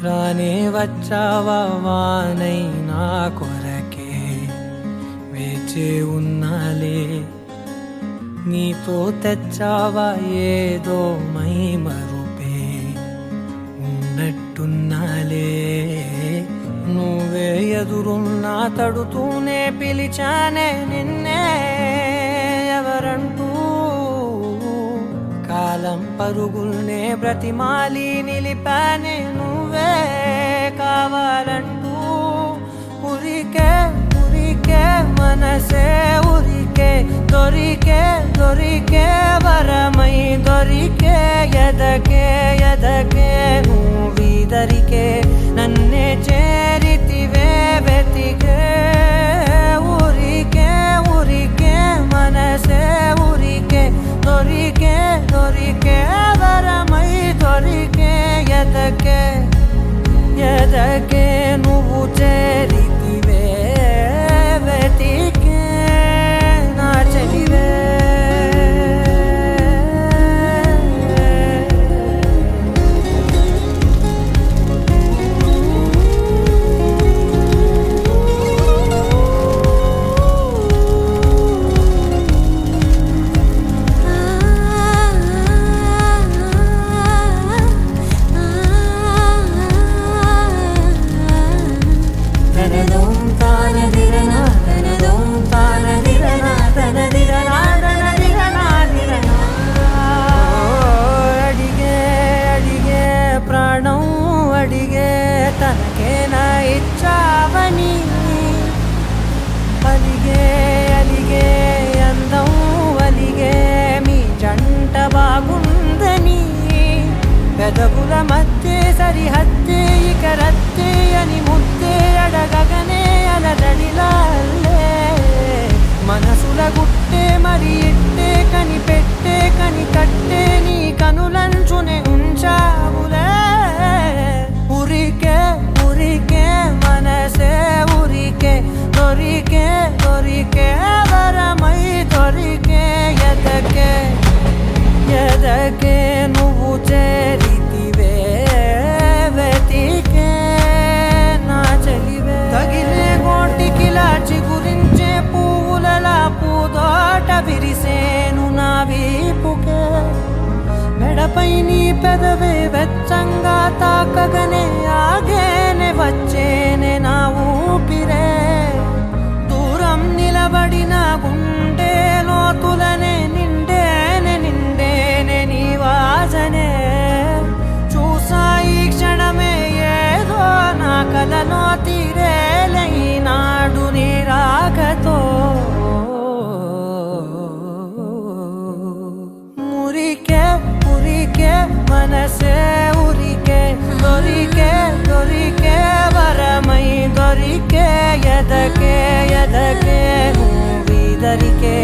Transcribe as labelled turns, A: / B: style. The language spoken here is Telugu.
A: రానే వచ్చావా వానై నా కొరకే వేచే ఉన్నాలే నీతో తెచ్చావా ఏదో మై మరుపే ఉన్నట్టున్నాలే నువ్వే ఎదురున్నా తడుతూనే పిలిచానే నిన్నే ఎవరంటూ కాలం పరుగుల్నే బ్రతిమాలి నిలిపానే నువ్వే కావాలంటూ ఉరికే ఉరికే మనసే ఉరికే దొరికే దొరికే వరమై దొరికే ఎదకే ఎదకే నువ్విదరికే నన్నే చేరితివే వెతికే ఉరికే ఉరికే మనసే ఉరికే దొరికే దొరికే వరమై దొరికే ఎదకే ఎదకే నువ్వు చేరితివే వెతికే నా చెలివే తనకేనా ఇచ్చావని అలిగే అలిగే అందం అలిగే మీ జంట బాగుందని పెదవుల మధ్య సరిహద్దే ఇక రద్దే అని ముద్దే అడగగనే అలదడిలాల్లే మనసుల గుట్టే మరి ఇట్టే కనిపెట్టే కని కట్టే నీ కనులంచునే ఉంచావులే ఉరికే ఉరికే మనసే ఉరికే దొరికే దొరికే వరమై దొరికే ఎదకే ఎదకే నువ్వు చేరితివే వెతికే నా చెలివే తగిలే గోటికిలా చిగురించే పువ్వులలా పూదోట విరిసేను నా వీపుకే మెడపై నీ పెదవే వెచ్చంగా తాకగనే ఆగేనే వచ్చేనే నా ఊపిరే దూరం నిలబడిన గుండె లోతులనే నిండేనే నిండేనే నీ వాసనే చూసా ఈ క్షణమే ఏదో నా కలలో తీరేలై నాడు నీ రాకతో మురికే ఉరికే మనసే ఉరికే దొరికే దొరికే వరమై దొరికే ఎదకే ఎదకే నువ్విదరికే